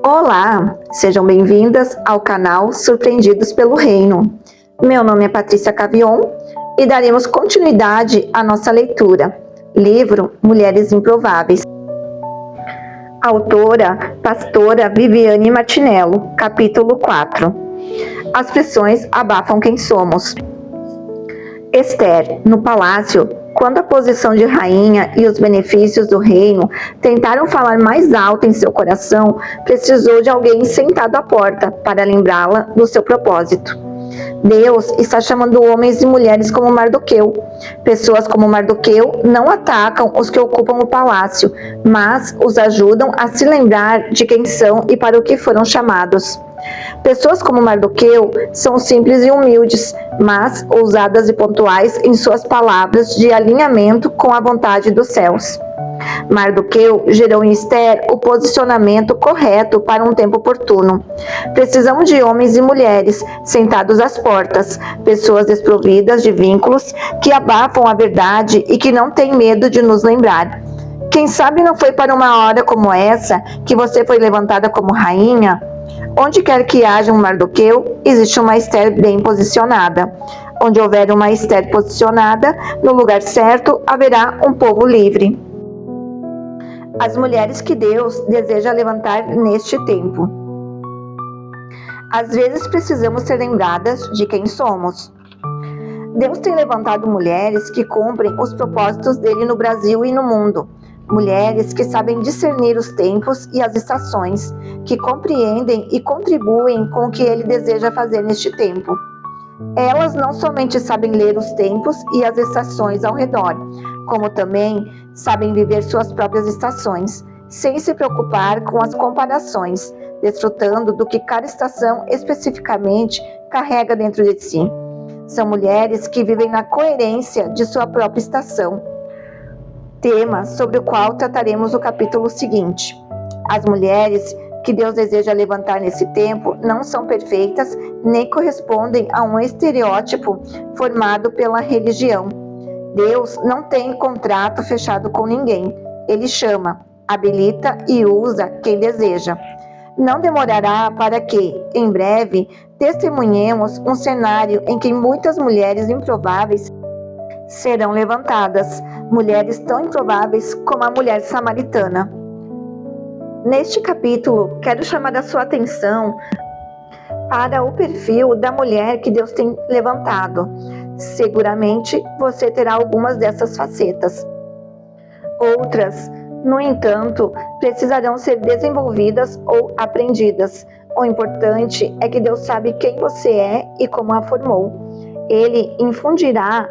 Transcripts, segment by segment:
Olá, sejam bem-vindas ao canal Surpreendidos pelo Reino. Meu nome é Patrícia Cavion e daremos continuidade à nossa leitura, livro Mulheres Improváveis. Autora, pastora Viviane Martinello, capítulo 4. As pressões abafam quem somos. Esther, no palácio, quando a posição de rainha e os benefícios do reino tentaram falar mais alto em seu coração, precisou de alguém sentado à porta para lembrá-la do seu propósito. Deus está chamando homens e mulheres como Mardoqueu. Pessoas como Mardoqueu não atacam os que ocupam o palácio, mas os ajudam a se lembrar de quem são e para o que foram chamados. Pessoas como Mardoqueu são simples e humildes, mas ousadas e pontuais em suas palavras de alinhamento com a vontade dos céus. Mardoqueu gerou em Esther o posicionamento correto para um tempo oportuno. Precisamos de homens e mulheres sentados às portas, pessoas desprovidas de vínculos, que abafam a verdade e que não têm medo de nos lembrar. Quem sabe não foi para uma hora como essa que você foi levantada como rainha? Onde quer que haja um Mardoqueu, existe uma Esther bem posicionada. Onde houver uma Esther posicionada, no lugar certo, haverá um povo livre. As mulheres que Deus deseja levantar neste tempo. Às vezes precisamos ser lembradas de quem somos. Deus tem levantado mulheres que cumprem os propósitos dele no Brasil e no mundo. Mulheres que sabem discernir os tempos e as estações, que compreendem e contribuem com o que ele deseja fazer neste tempo. Elas não somente sabem ler os tempos e as estações ao redor, como também sabem viver suas próprias estações, sem se preocupar com as comparações, desfrutando do que cada estação especificamente carrega dentro de si. São mulheres que vivem na coerência de sua própria estação, tema sobre o qual trataremos no capítulo seguinte. As mulheres que Deus deseja levantar nesse tempo não são perfeitas nem correspondem a um estereótipo formado pela religião. Deus não tem contrato fechado com ninguém. Ele chama, habilita e usa quem deseja. Não demorará para que, em breve, testemunhemos um cenário em que muitas mulheres improváveis serão levantadas, mulheres tão improváveis como a mulher samaritana. Neste capítulo, quero chamar a sua atenção para o perfil da mulher que Deus tem levantado. Seguramente você terá algumas dessas facetas. Outras, no entanto, precisarão ser desenvolvidas ou aprendidas. O importante é que Deus sabe quem você é e como a formou. Ele infundirá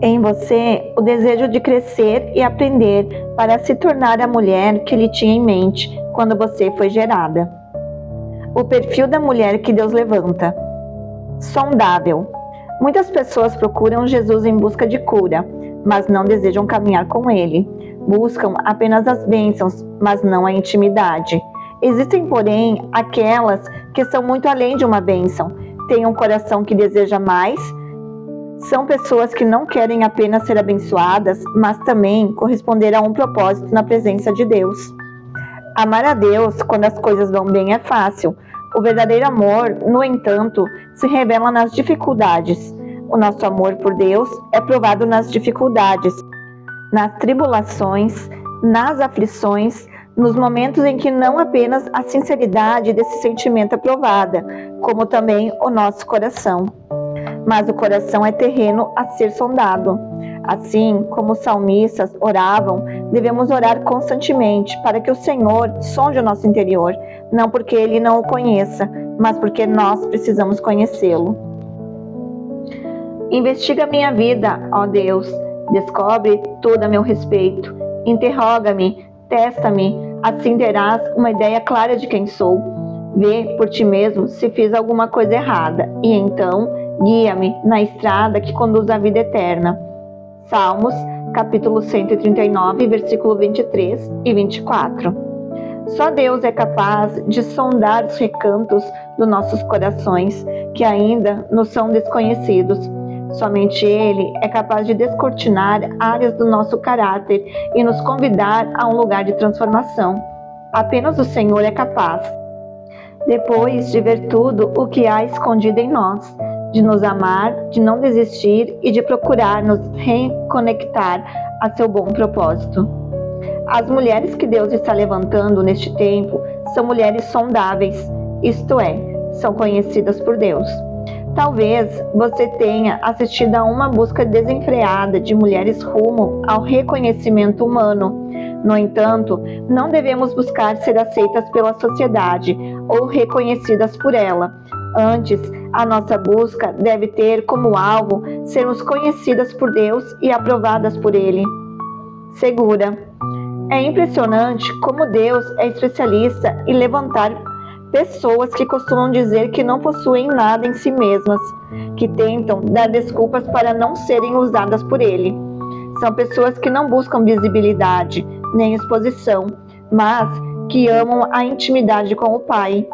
em você o desejo de crescer e aprender para se tornar a mulher que ele tinha em mente quando você foi gerada. O perfil da mulher que Deus levanta. Sondável. Muitas pessoas procuram Jesus em busca de cura, mas não desejam caminhar com ele. Buscam apenas as bênçãos, mas não a intimidade. Existem, porém, aquelas que são muito além de uma bênção. Têm um coração que deseja mais. São pessoas que não querem apenas ser abençoadas, mas também corresponder a um propósito na presença de Deus. Amar a Deus quando as coisas vão bem é fácil. O verdadeiro amor, no entanto, se revela nas dificuldades. O nosso amor por Deus é provado nas dificuldades, nas tribulações, nas aflições, nos momentos em que não apenas a sinceridade desse sentimento é provada, como também o nosso coração. Mas o coração é terreno a ser sondado. Assim como os salmistas oravam, devemos orar constantemente para que o Senhor sonde o nosso interior, não porque Ele não o conheça, mas porque nós precisamos conhecê-lo. Investiga minha vida, ó Deus, descobre tudo a meu respeito, interroga-me, testa-me, assim terás uma ideia clara de quem sou. Vê por ti mesmo se fiz alguma coisa errada, e então guia-me na estrada que conduz à vida eterna. Salmos, capítulo 139, versículo 23 e 24. Só Deus é capaz de sondar os recantos dos nossos corações, que ainda nos são desconhecidos. Somente Ele é capaz de descortinar áreas do nosso caráter e nos convidar a um lugar de transformação. Apenas o Senhor é capaz. Depois de ver tudo o que há escondido em nós, de nos amar, de não desistir e de procurar nos reconectar a seu bom propósito. As mulheres que Deus está levantando neste tempo são mulheres sondáveis, isto é, são conhecidas por Deus. Talvez você tenha assistido a uma busca desenfreada de mulheres rumo ao reconhecimento humano. No entanto, não devemos buscar ser aceitas pela sociedade ou reconhecidas por ela. Antes, a nossa busca deve ter como alvo sermos conhecidas por Deus e aprovadas por Ele. Segura. É impressionante como Deus é especialista em levantar pessoas que costumam dizer que não possuem nada em si mesmas, que tentam dar desculpas para não serem usadas por Ele. São pessoas que não buscam visibilidade nem exposição, mas que amam a intimidade com o Pai.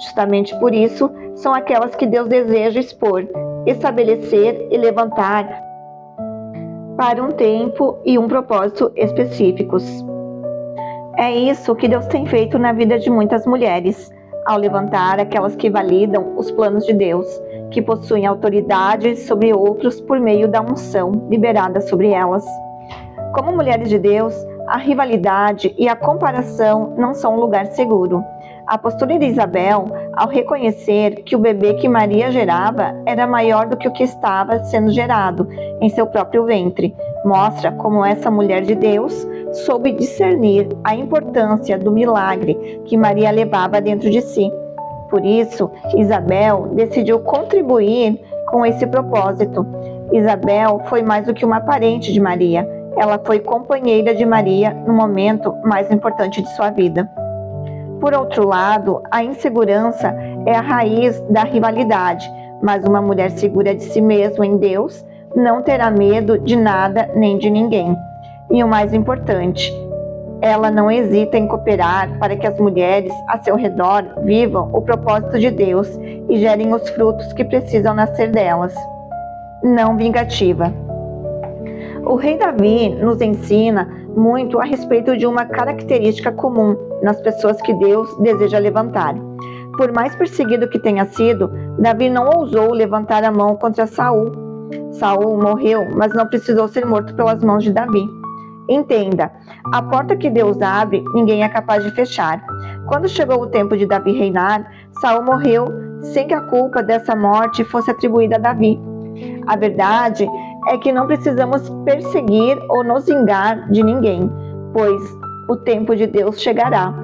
Justamente por isso, são aquelas que Deus deseja expor, estabelecer e levantar para um tempo e um propósito específicos. É isso que Deus tem feito na vida de muitas mulheres, ao levantar aquelas que validam os planos de Deus, que possuem autoridade sobre outros por meio da unção liberada sobre elas. Como mulheres de Deus, a rivalidade e a comparação não são um lugar seguro. A postura de Isabel, ao reconhecer que o bebê que Maria gerava era maior do que o que estava sendo gerado em seu próprio ventre, mostra como essa mulher de Deus soube discernir a importância do milagre que Maria levava dentro de si. Por isso, Isabel decidiu contribuir com esse propósito. Isabel foi mais do que uma parente de Maria. Ela foi companheira de Maria no momento mais importante de sua vida. Por outro lado, a insegurança é a raiz da rivalidade, mas uma mulher segura de si mesma em Deus não terá medo de nada nem de ninguém. E o mais importante, ela não hesita em cooperar para que as mulheres a seu redor vivam o propósito de Deus e gerem os frutos que precisam nascer delas. Não vingativa. O rei Davi nos ensina muito a respeito de uma característica comum nas pessoas que Deus deseja levantar. Por mais perseguido que tenha sido, Davi não ousou levantar a mão contra Saul. Saul morreu, mas não precisou ser morto pelas mãos de Davi. Entenda, a porta que Deus abre, ninguém é capaz de fechar. Quando chegou o tempo de Davi reinar, Saul morreu sem que a culpa dessa morte fosse atribuída a Davi. A verdade é que não precisamos perseguir ou nos vingar de ninguém, pois o tempo de Deus chegará.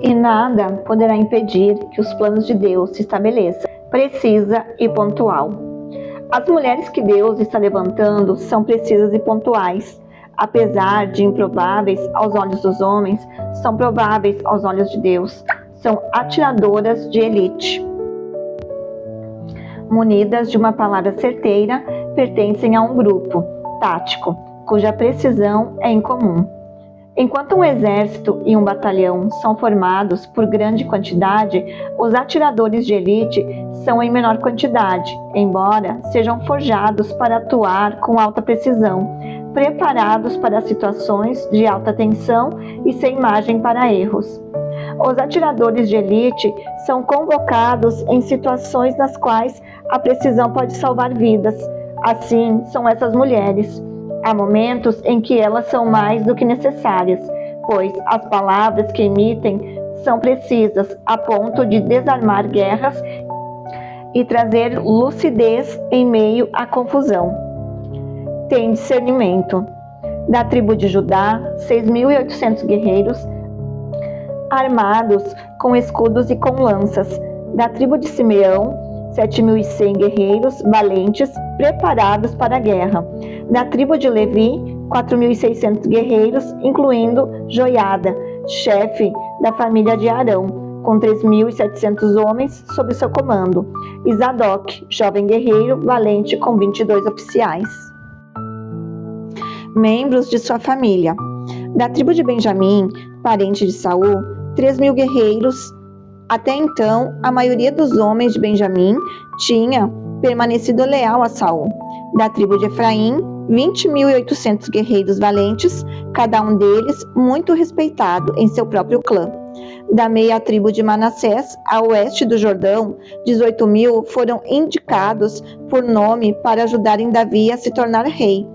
E nada poderá impedir que os planos de Deus se estabeleçam, precisa e pontual. As mulheres que Deus está levantando são precisas e pontuais. Apesar de improváveis aos olhos dos homens, são prováveis aos olhos de Deus. São atiradoras de elite. Munidas de uma palavra certeira, pertencem a um grupo tático, cuja precisão é incomum. Enquanto um exército e um batalhão são formados por grande quantidade, os atiradores de elite são em menor quantidade, embora sejam forjados para atuar com alta precisão, preparados para situações de alta tensão e sem margem para erros. Os atiradores de elite são convocados em situações nas quais a precisão pode salvar vidas. Assim são essas mulheres. Há momentos em que elas são mais do que necessárias, pois as palavras que emitem são precisas a ponto de desarmar guerras e trazer lucidez em meio à confusão. Tem discernimento. Da tribo de Judá, 6.800 guerreiros armados com escudos e com lanças. Da tribo de Simeão, 7.100 guerreiros valentes preparados para a guerra. Da tribo de Levi, 4.600 guerreiros, incluindo Joiada, chefe da família de Arão, com 3.700 homens sob seu comando, e Zadok, jovem guerreiro valente com 22 oficiais. Membros de sua família. Da tribo de Benjamim, parente de Saul, 3.000 guerreiros. Até então, a maioria dos homens de Benjamim tinha permanecido leal a Saul. Da tribo de Efraim, 20.800 guerreiros valentes, cada um deles muito respeitado em seu próprio clã. Da meia tribo de Manassés, a oeste do Jordão, 18.000 foram indicados por nome para ajudarem Davi a se tornar rei.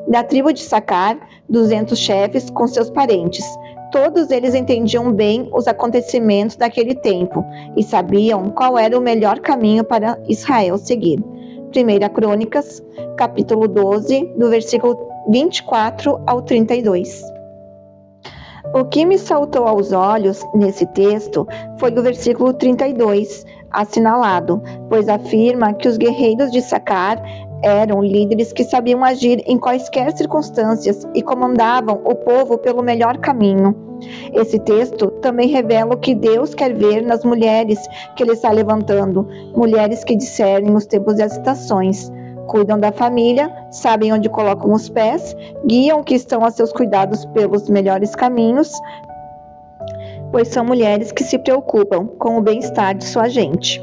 Da tribo de Issacar, 200 chefes com seus parentes. Todos eles entendiam bem os acontecimentos daquele tempo e sabiam qual era o melhor caminho para Israel seguir. 1 Crônicas, capítulo 12, do versículo 24 ao 32. O que me saltou aos olhos nesse texto foi o versículo 32, assinalado, pois afirma que os guerreiros de Issacar eram líderes que sabiam agir em quaisquer circunstâncias e comandavam o povo pelo melhor caminho. Esse texto também revela o que Deus quer ver nas mulheres que Ele está levantando, mulheres que discernem os tempos e as estações, cuidam da família, sabem onde colocam os pés, guiam o que estão a seus cuidados pelos melhores caminhos, pois são mulheres que se preocupam com o bem-estar de sua gente.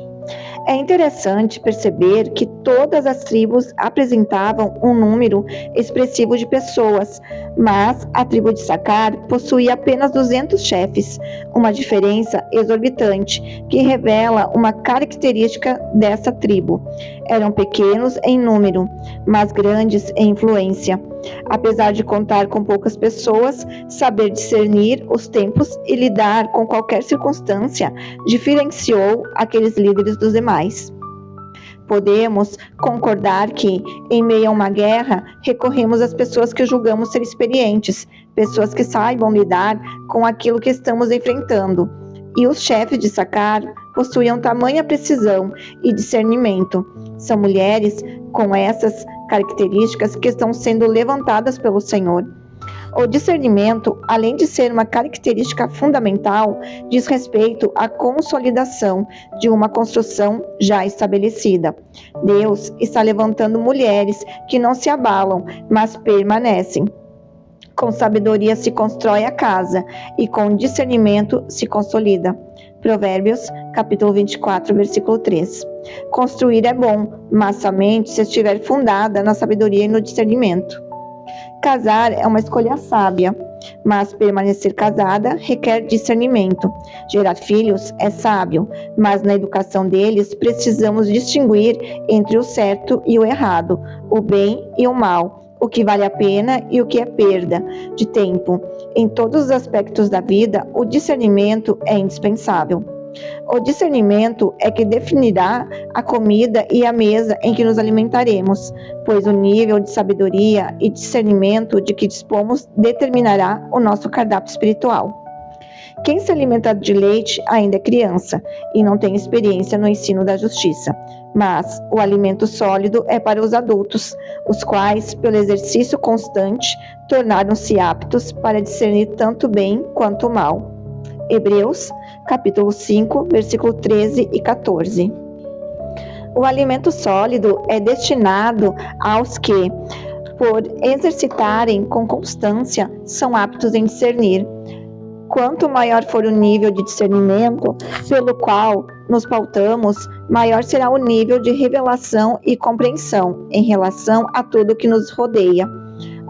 É interessante perceber que todas as tribos apresentavam um número expressivo de pessoas, mas a tribo de Issacar possuía apenas 200 chefes, uma diferença exorbitante que revela uma característica dessa tribo. Eram pequenos em número, mas grandes em influência. Apesar de contar com poucas pessoas, saber discernir os tempos e lidar com qualquer circunstância diferenciou aqueles líderes dos demais. Podemos concordar que, em meio a uma guerra, recorremos às pessoas que julgamos ser experientes, pessoas que saibam lidar com aquilo que estamos enfrentando. E os chefes de Issacar possuíam tamanha precisão e discernimento. São mulheres com essas características que estão sendo levantadas pelo Senhor. O discernimento, além de ser uma característica fundamental, diz respeito à consolidação de uma construção já estabelecida. Deus está levantando mulheres que não se abalam, mas permanecem. Com sabedoria se constrói a casa, e com discernimento se consolida. Provérbios, capítulo 24, versículo 3. Construir é bom, mas somente se estiver fundada na sabedoria e no discernimento. Casar é uma escolha sábia, mas permanecer casada requer discernimento. Gerar filhos é sábio, mas na educação deles precisamos distinguir entre o certo e o errado, o bem e o mal, o que vale a pena e o que é perda de tempo. Em todos os aspectos da vida, o discernimento é indispensável. O discernimento é que definirá a comida e a mesa em que nos alimentaremos, pois o nível de sabedoria e discernimento de que dispomos determinará o nosso cardápio espiritual. Quem se alimenta de leite ainda é criança e não tem experiência no ensino da justiça, mas o alimento sólido é para os adultos, os quais, pelo exercício constante, tornaram-se aptos para discernir tanto bem quanto o mal. Hebreus, capítulo 5, versículo 13 e 14. O alimento sólido é destinado aos que, por exercitarem com constância, são aptos em discernir. Quanto maior for o nível de discernimento pelo qual nos pautamos, maior será o nível de revelação e compreensão em relação a tudo que nos rodeia.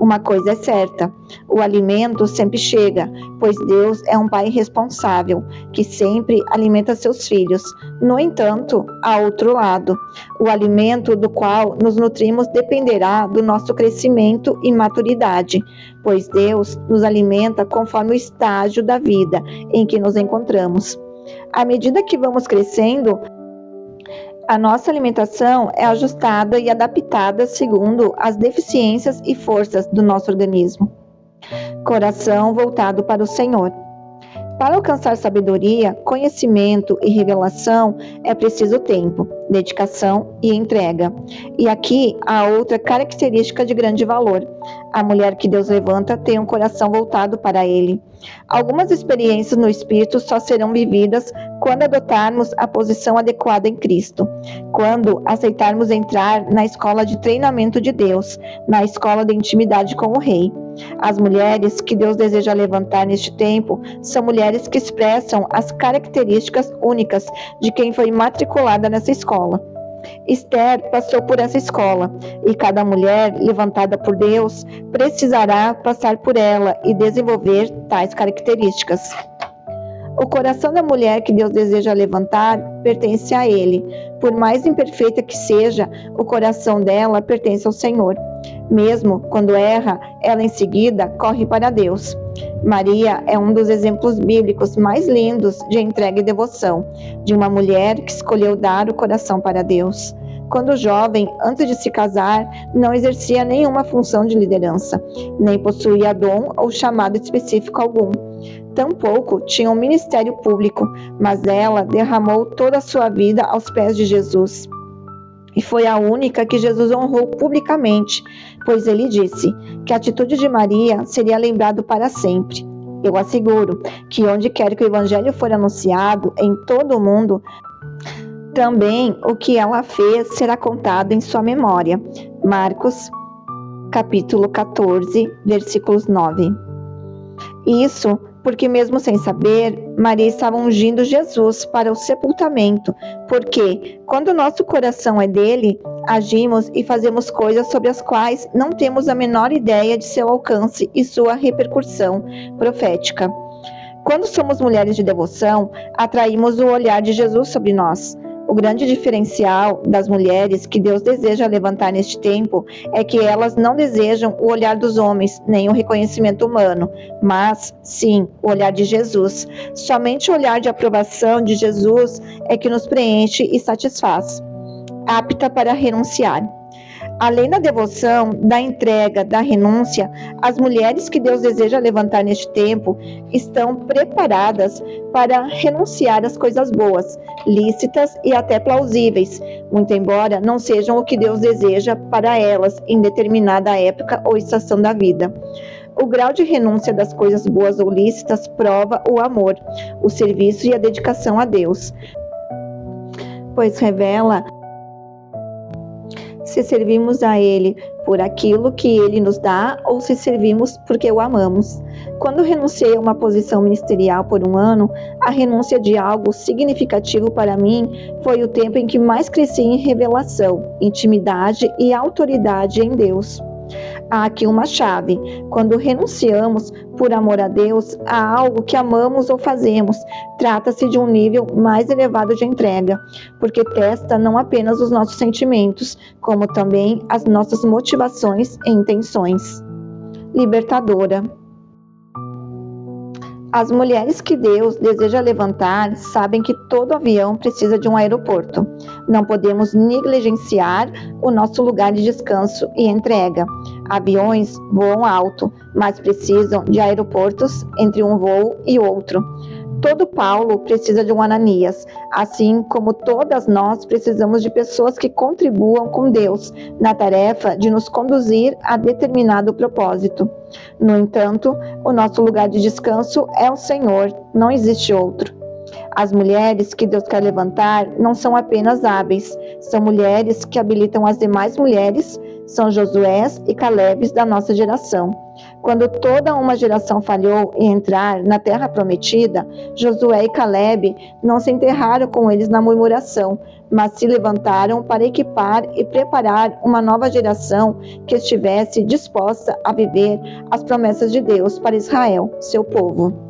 Uma coisa é certa, o alimento sempre chega, pois Deus é um pai responsável, que sempre alimenta seus filhos. No entanto, há outro lado. O alimento do qual nos nutrimos dependerá do nosso crescimento e maturidade, pois Deus nos alimenta conforme o estágio da vida em que nos encontramos. À medida que vamos crescendo, a nossa alimentação é ajustada e adaptada segundo as deficiências e forças do nosso organismo. Coração voltado para o Senhor. Para alcançar sabedoria, conhecimento e revelação é preciso tempo, dedicação e entrega. E aqui há outra característica de grande valor. A mulher que Deus levanta tem um coração voltado para Ele. Algumas experiências no Espírito só serão vividas quando adotarmos a posição adequada em Cristo, quando aceitarmos entrar na escola de treinamento de Deus, na escola de intimidade com o Rei. As mulheres que Deus deseja levantar neste tempo são mulheres que expressam as características únicas de quem foi matriculada nessa escola. Esther passou por essa escola, e cada mulher levantada por Deus precisará passar por ela e desenvolver tais características. O coração da mulher que Deus deseja levantar pertence a Ele. Por mais imperfeita que seja, o coração dela pertence ao Senhor. Mesmo quando erra, ela em seguida corre para Deus. Maria é um dos exemplos bíblicos mais lindos de entrega e devoção, de uma mulher que escolheu dar o coração para Deus. Quando jovem, antes de se casar, não exercia nenhuma função de liderança, nem possuía dom ou chamado específico algum. Tampouco tinha um ministério público, mas ela derramou toda a sua vida aos pés de Jesus. E foi a única que Jesus honrou publicamente, pois ele disse que a atitude de Maria seria lembrado para sempre. Eu asseguro que onde quer que o evangelho for anunciado em todo o mundo, também o que ela fez será contado em sua memória. Marcos, capítulo 14, versículos 9. Isso porque mesmo sem saber, Maria estava ungindo Jesus para o sepultamento, porque quando o nosso coração é dele, agimos e fazemos coisas sobre as quais não temos a menor ideia de seu alcance e sua repercussão profética. Quando somos mulheres de devoção, atraímos o olhar de Jesus sobre nós. O grande diferencial das mulheres que Deus deseja levantar neste tempo é que elas não desejam o olhar dos homens, nem o reconhecimento humano, mas, sim, o olhar de Jesus. Somente o olhar de aprovação de Jesus é que nos preenche e satisfaz, apta para renunciar. Além da devoção, da entrega, da renúncia, as mulheres que Deus deseja levantar neste tempo estão preparadas para renunciar às coisas boas, lícitas e até plausíveis, muito embora não sejam o que Deus deseja para elas em determinada época ou estação da vida. O grau de renúncia das coisas boas ou lícitas prova o amor, o serviço e a dedicação a Deus, pois revela se servimos a Ele por aquilo que Ele nos dá ou se servimos porque o amamos. Quando renunciei a uma posição ministerial por um ano, a renúncia de algo significativo para mim foi o tempo em que mais cresci em revelação, intimidade e autoridade em Deus. Há aqui uma chave. Quando renunciamos por amor a Deus a algo que amamos ou fazemos, trata-se de um nível mais elevado de entrega, porque testa não apenas os nossos sentimentos, como também as nossas motivações e intenções. Libertadora. As mulheres que Deus deseja levantar sabem que todo avião precisa de um aeroporto. Não podemos negligenciar o nosso lugar de descanso e entrega. Aviões voam alto, mas precisam de aeroportos entre um voo e outro. Todo Paulo precisa de um Ananias, assim como todas nós precisamos de pessoas que contribuam com Deus na tarefa de nos conduzir a determinado propósito. No entanto, o nosso lugar de descanso é o Senhor, não existe outro. As mulheres que Deus quer levantar não são apenas hábeis, são mulheres que habilitam as demais mulheres, são Josués e Calebes da nossa geração. Quando toda uma geração falhou em entrar na terra prometida, Josué e Calebe não se enterraram com eles na murmuração, mas se levantaram para equipar e preparar uma nova geração que estivesse disposta a viver as promessas de Deus para Israel, seu povo.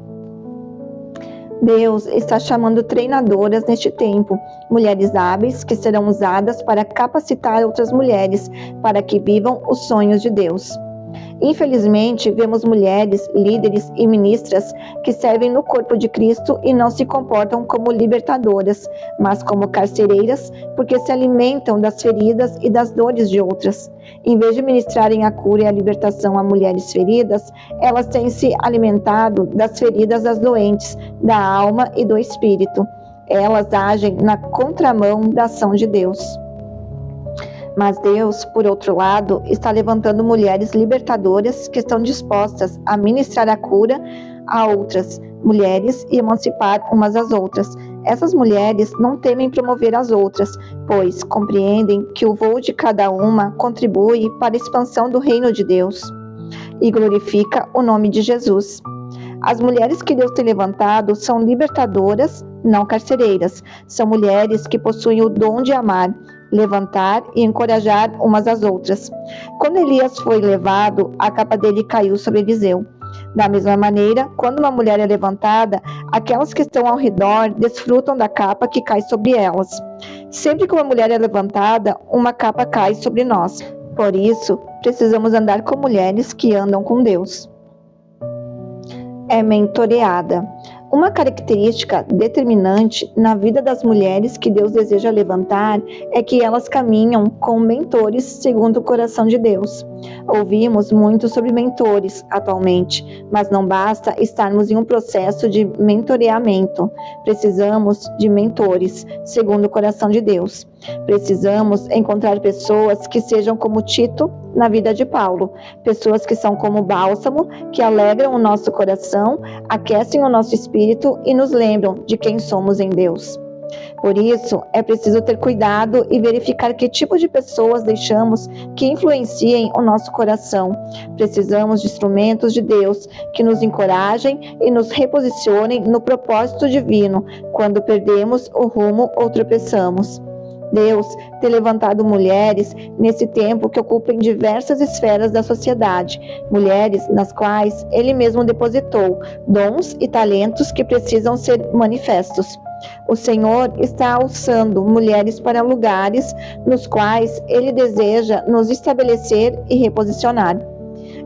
Deus está chamando treinadoras neste tempo, mulheres hábeis que serão usadas para capacitar outras mulheres para que vivam os sonhos de Deus. Infelizmente, vemos mulheres, líderes e ministras que servem no corpo de Cristo e não se comportam como libertadoras, mas como carcereiras, porque se alimentam das feridas e das dores de outras. Em vez de ministrarem a cura e a libertação a mulheres feridas, elas têm se alimentado das feridas das doentes, da alma e do espírito. Elas agem na contramão da ação de Deus. Mas Deus, por outro lado, está levantando mulheres libertadoras que estão dispostas a ministrar a cura a outras mulheres e emancipar umas às outras. Essas mulheres não temem promover as outras, pois compreendem que o voo de cada uma contribui para a expansão do reino de Deus e glorifica o nome de Jesus. As mulheres que Deus tem levantado são libertadoras, não carcereiras. São mulheres que possuem o dom de amar, levantar e encorajar umas às outras. Quando Elias foi levado, a capa dele caiu sobre Eliseu. Da mesma maneira, quando uma mulher é levantada, aquelas que estão ao redor desfrutam da capa que cai sobre elas. Sempre que uma mulher é levantada, uma capa cai sobre nós. Por isso, precisamos andar com mulheres que andam com Deus. É mentoreada. Uma característica determinante na vida das mulheres que Deus deseja levantar é que elas caminham com mentores segundo o coração de Deus. Ouvimos muito sobre mentores atualmente, mas não basta estarmos em um processo de mentoreamento. Precisamos de mentores segundo o coração de Deus. Precisamos encontrar pessoas que sejam como Tito na vida de Paulo, pessoas que são como bálsamo, que alegram o nosso coração, aquecem o nosso espírito e nos lembram de quem somos em Deus. Por isso, é preciso ter cuidado e verificar que tipo de pessoas deixamos que influenciem o nosso coração. Precisamos de instrumentos de Deus que nos encorajem e nos reposicionem no propósito divino quando perdemos o rumo ou tropeçamos. Deus tem levantado mulheres nesse tempo que ocupem diversas esferas da sociedade, mulheres nas quais Ele mesmo depositou dons e talentos que precisam ser manifestos. O Senhor está alçando mulheres para lugares nos quais Ele deseja nos estabelecer e reposicionar.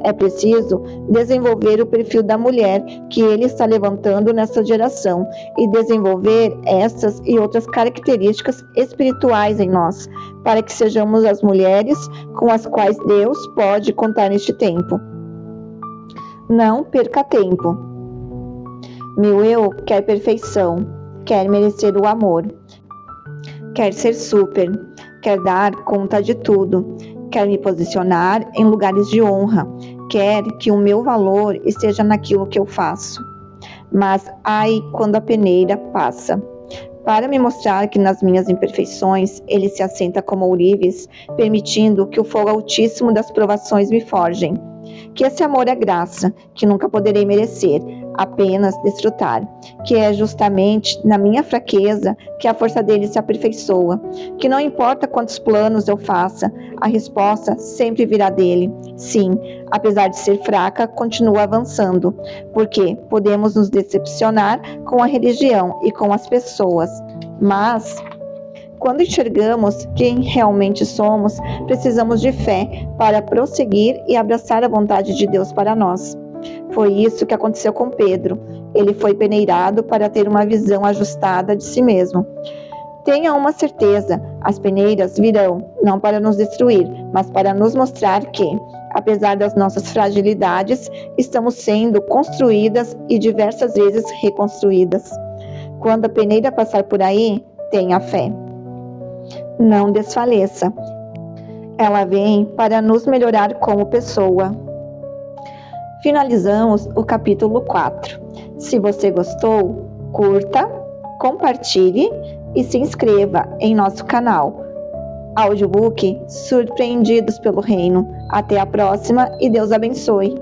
É preciso desenvolver o perfil da mulher que Ele está levantando nessa geração e desenvolver essas e outras características espirituais em nós, para que sejamos as mulheres com as quais Deus pode contar neste tempo. Não perca tempo. Meu eu quer perfeição, quer merecer o amor, quer ser super, quer dar conta de tudo, quer me posicionar em lugares de honra, quer que o meu valor esteja naquilo que eu faço. Mas ai quando a peneira passa. Para me mostrar que nas minhas imperfeições ele se assenta como ourives, permitindo que o fogo altíssimo das provações me forjem. Que esse amor é graça, que nunca poderei merecer, apenas desfrutar, que é justamente na minha fraqueza que a força dele se aperfeiçoa, que não importa quantos planos eu faça, a resposta sempre virá dele. Sim, apesar de ser fraca, continua avançando, porque podemos nos decepcionar com a religião e com as pessoas, mas quando enxergamos quem realmente somos, precisamos de fé para prosseguir e abraçar a vontade de Deus para nós. Foi isso que aconteceu com Pedro. Ele foi peneirado para ter uma visão ajustada de si mesmo. Tenha uma certeza, as peneiras virão, não para nos destruir, mas para nos mostrar que, apesar das nossas fragilidades, estamos sendo construídas e diversas vezes reconstruídas. Quando a peneira passar por aí, tenha fé. Não desfaleça. Ela vem para nos melhorar como pessoa. Finalizamos o capítulo 4. Se você gostou, curta, compartilhe e se inscreva em nosso canal. Audiobook Surpreendidos pelo Reino. Até a próxima e Deus abençoe.